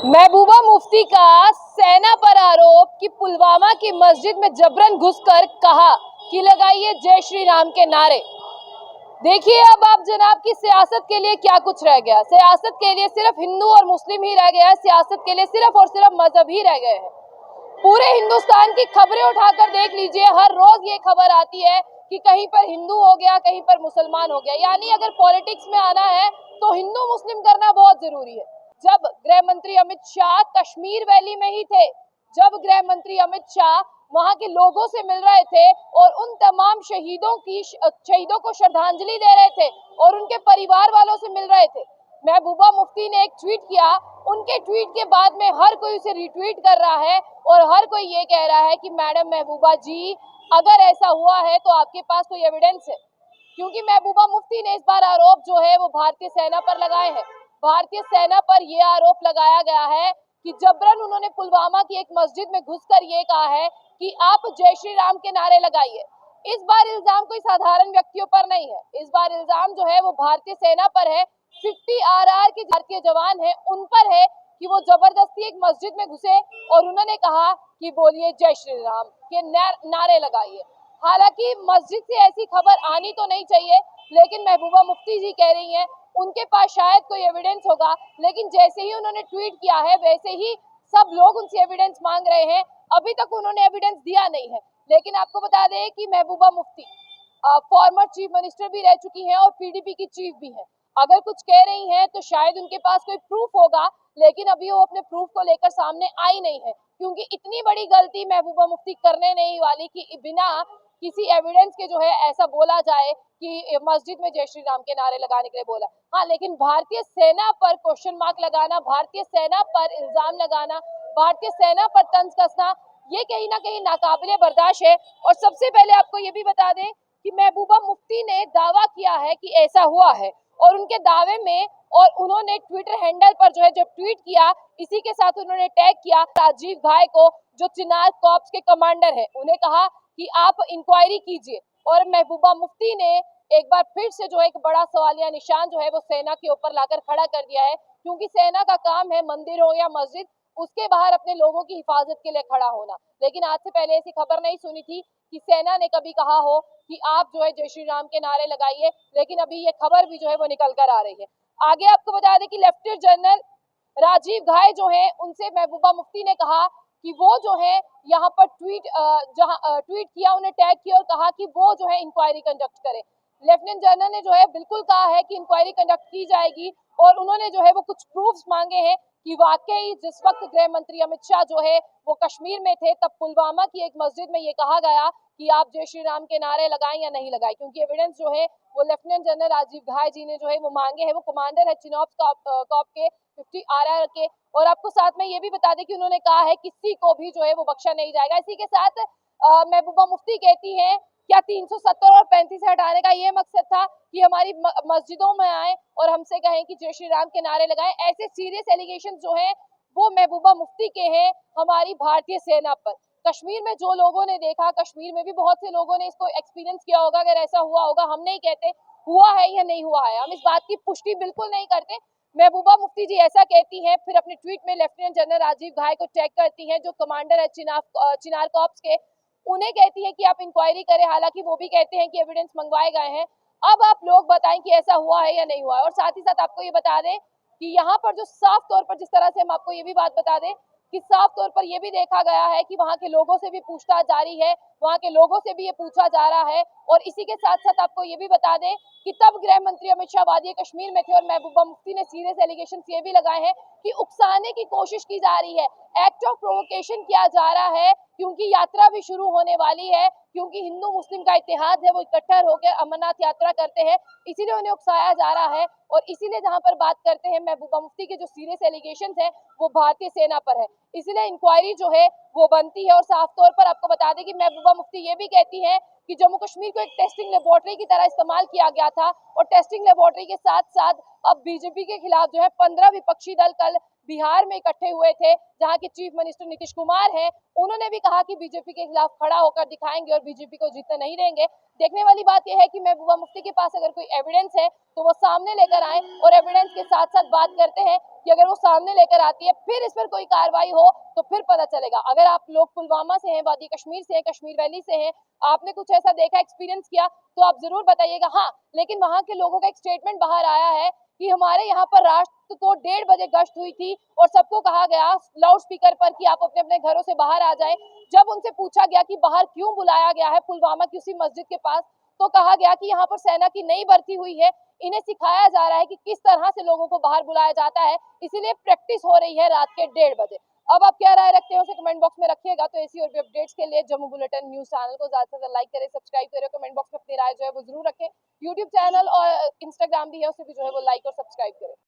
महबूबा मुफ्ती का सेना पर आरोप कि पुलवामा की मस्जिद में जबरन घुसकर कहा कि लगाइए जय श्री राम के नारे। देखिए अब आप जनाब की सियासत के लिए क्या कुछ रह गया। सियासत के लिए सिर्फ हिंदू और मुस्लिम ही रह गया है। सियासत के लिए सिर्फ और सिर्फ मजहब ही रह गए हैं। पूरे हिंदुस्तान की खबरें उठाकर देख लीजिए, हर रोज ये खबर आती है कि कहीं पर हिंदू हो गया, कहीं पर मुसलमान हो गया। यानी अगर पॉलिटिक्स में आना है तो हिंदू मुस्लिम करना बहुत जरूरी है। जब गृह मंत्री अमित शाह कश्मीर वैली में ही थे, जब गृह मंत्री अमित शाह वहां के लोगों से मिल रहे थे और उन तमाम शहीदों को श्रद्धांजलि दे रहे थे और उनके परिवार वालों से मिल रहे थे, महबूबा मुफ्ती ने एक ट्वीट किया। उनके ट्वीट के बाद में हर कोई उसे रिट्वीट कर रहा है और हर कोई ये कह रहा है कि मैडम महबूबा जी, अगर ऐसा हुआ है तो आपके पास कोई एविडेंस है। क्योंकि महबूबा मुफ्ती ने इस बार आरोप जो है वो भारतीय सेना पर लगाए हैं। भारतीय सेना पर यह आरोप लगाया गया है कि जबरन उन्होंने पुलवामा की एक मस्जिद में घुसकर ये कहा है कि आप जय श्री राम के नारे लगाइए। इस बार इल्जाम कोई साधारण व्यक्तियों पर नहीं है, इस बार इल्जाम जो है वो भारतीय सेना पर है। 50 RR के भारतीय जवान हैं उन पर है कि वो जबरदस्ती एक मस्जिद में घुसे और उन्होंने कहा कि बोलिए जय श्री राम के नारे लगाइए। हालांकि मस्जिद से ऐसी खबर आनी तो नहीं चाहिए, लेकिन महबूबा मुफ्ती जी कह रही हैं उनके पास शायद कोई एविडेंस होगा, लेकिन जैसे ही उन्होंने ट्वीट किया है वैसे ही सब लोग उनसे एविडेंस मांग रहे हैं। अभी तक उन्होंने एविडेंस दिया नहीं है। लेकिन आपको बता दें कि Mehbooba Mufti former chief minister भी रह चुकी हैं और PDP की चीफ भी हैं। अगर कुछ कह रही हैं तो शायद उनके पास कोई प्रूफ होगा, लेकिन अभी वो अपने प्रूफ को लेकर सामने आई नहीं है, क्योंकि इतनी बड़ी गलती महबूबा मुफ्ती करने नहीं वाली कि बिना किसी एविडेंस के जो है ऐसा बोला जाए कि मस्जिद में जय श्री राम के नारे लगाने के लिए बोला। हाँ, लेकिन भारतीय सेना पर क्वेश्चन मार्क लगाना, भारतीय सेना पर इल्जाम लगाना, भारतीय सेना पर तंज कसना, ये कहीं ना कहीं नाकाबिले बर्दाश्त है। और सबसे पहले आपको ये भी बता दें कि महबूबा मुफ्ती ने दावा किया है कि ऐसा हुआ है और उनके दावे में और उन्होंने ट्विटर हैंडल पर जो है जब ट्वीट किया, इसी के साथ उन्होंने टैग किया राजीव घाय को, जो चिनार कॉर्प्स के कमांडर है। उन्हें कहा कि आप इंक्वायरी कीजिए। और महबूबा मुफ्ती ने एक बार फिर से जो एक बड़ा सवालिया निशान जो है वो सेना के ऊपर लाकर खड़ा कर दिया है, क्योंकि सेना का काम है मंदिर हो या मस्जिद, उसके बाहर अपने लोगों की हिफाजत के लिए खड़ा होना। लेकिन आज से पहले ऐसी खबर नहीं सुनी थी कि सेना ने कभी कहा हो कि आप जो है जय श्री राम के नारे लगाइए, लेकिन अभी ये खबर भी जो है वो निकल कर आ रही है। आगे आपको बता दें कि लेफ्टिनेंट जनरल राजीव घाय जो है उनसे महबूबा मुफ्ती ने कहा कि वो जो है यहाँ पर ट्वीट किया, उन्हें टैग किया और कहा कि वो जो है इंक्वायरी कंडक्ट करें। लेफ्टिनेंट जनरल ने जो है बिल्कुल कहा है कि इंक्वायरी कंडक्ट की जाएगी और उन्होंने जो है वो कुछ प्रूफ्स मांगे हैं कि वाकई जिस वक्त गृह मंत्री अमित शाह जो है वो कश्मीर में थे, तब पुलवामा की एक मस्जिद में ये कहा गया कि आप जय श्री राम के नारे लगाएं या नहीं लगाएं। क्योंकि एविडेंस जो है वो लेफ्टिनेंट जनरल राजीव घाय जी ने जो है वो मांगे हैं। वो कमांडर है चिनॉप कॉप के 50 RR के। और आपको साथ में ये भी बता दें कि उन्होंने कहा है किसी को भी जो है वो बख्शा नहीं जाएगा। इसी के साथ महबूबा मुफ्ती कहती हैं, क्या 370 और 35 हटाने का ये मकसद था कि हमारी मस्जिदों में आए और हमसे कहें कि जय श्री राम के नारे लगाएं? ऐसे सीरियस एलिगेशन जो हैं वो महबूबा मुफ्ती के हैं हमारी भारतीय सेना पर। कश्मीर में जो लोगों ने देखा, कश्मीर में भी बहुत से लोगों ने इसको एक्सपीरियंस किया होगा। अगर ऐसा हुआ होगा, हम नहीं कहते हुआ है या नहीं हुआ है, हम इस बात की पुष्टि बिल्कुल नहीं करते। महबूबा मुफ्ती जी ऐसा कहती हैं, फिर अपने ट्वीट में लेफ्टिनेंट जनरल राजीव घाय को टैग करती हैं, जो कमांडर है चिनार कॉर्प्स के। उन्हें कहती है कि आप इंक्वायरी करें। हालांकि वो भी कहते हैं कि एविडेंस मंगवाए गए हैं। अब आप लोग बताएं कि ऐसा हुआ है या नहीं हुआ है। और साथ ही साथ आपको ये बता दें कि यहाँ पर जो साफ तौर पर, जिस तरह से हम आपको ये भी बात बता दें कि साफ तौर पर यह भी देखा गया है कि वहां के लोगों से भी पूछताछ जारी है, वहां के लोगों से भी ये पूछा जा रहा है। और इसी के साथ साथ आपको ये भी बता दें कि तब गृह मंत्री अमित शाह वादी कश्मीर में थे और महबूबा मुफ्ती ने सीरियस एलिगेशन ये भी लगाए हैं कि उकसाने की कोशिश की जा रही है, एक्ट ऑफ प्रोवोकेशन किया जा रहा है, क्योंकि यात्रा भी शुरू होने वाली है, क्योंकि हिंदू मुस्लिम का इत्तेहाद है, वो इकट्ठा होकर अमरनाथ यात्रा करते हैं, इसीलिए उन्हें उकसाया जा रहा है। और इसीलिए जहां पर बात करते हैं महबूबा मुफ्ती के जो सीरियस एलिगेशंस हैं वो भारतीय सेना पर है, इसलिए इंक्वायरी जो है वो बनती है। और साफ तौर पर आपको बता दें कि महबूबा मुफ्ती ये भी कहती है कि जम्मू कश्मीर को एक टेस्टिंग लेबोरेटरी की तरह इस्तेमाल किया गया था और टेस्टिंग लेबोरेटरी के साथ साथ अब बीजेपी के खिलाफ जो है 15 विपक्षी दल कल बिहार में इकट्ठे हुए थे, जहां के चीफ मिनिस्टर नीतीश कुमार हैं। उन्होंने भी कहा कि बीजेपी के खिलाफ खड़ा होकर दिखाएंगे और बीजेपी को जीतने नहीं देंगे। देखने वाली बात यह है कि महबूबा मुफ्ती के पास अगर कोई एविडेंस है तो वो सामने लेकर आए और एविडेंस के साथ साथ बात करते हैं कि अगर वो सामने लेकर आती है फिर इस पर कोई कार्रवाई हो तो फिर पता चलेगा। अगर आप लोग पुलवामा से हैं, वादी कश्मीर से हैं, कश्मीर वैली से हैं, आपने कुछ ऐसा देखा, एक्सपीरियंस किया तो आप जरूर बताइएगा। हाँ, लेकिन वहां के लोगों का एक स्टेटमेंट बाहर आया है कि हमारे यहाँ पर राष्ट्र को 1:30 बजे गश्त हुई थी और सबको कहा गया लाउड स्पीकर पर कि आप अपने अपने घरों से बाहर आ जाएं। जब उनसे पूछा गया कि बाहर क्यों बुलाया गया है पुलवामा की उसी मस्जिद के पास, तो कहा गया कि यहाँ पर सेना की नई भर्ती हुई है, इन्हें सिखाया जा रहा है कि किस तरह से लोगों को बाहर बुलाया जाता है, इसीलिए प्रैक्टिस हो रही है रात के 1:30 बजे। अब आप क्या राय रखते हैं उसे कमेंट बॉक्स में रखिएगा। तो ऐसी और भी अपडेट्स के लिए जम्मू बुलेटिन न्यूज चैनल को ज्यादा से ज्यादा लाइक करें, सब्सक्राइब करें, कमेंट बॉक्स में अपनी राय जो है वो जरूर रखें। यूट्यूब चैनल और इंस्टाग्राम भी है, उसे भी जो है वो लाइक और सब्सक्राइब करें।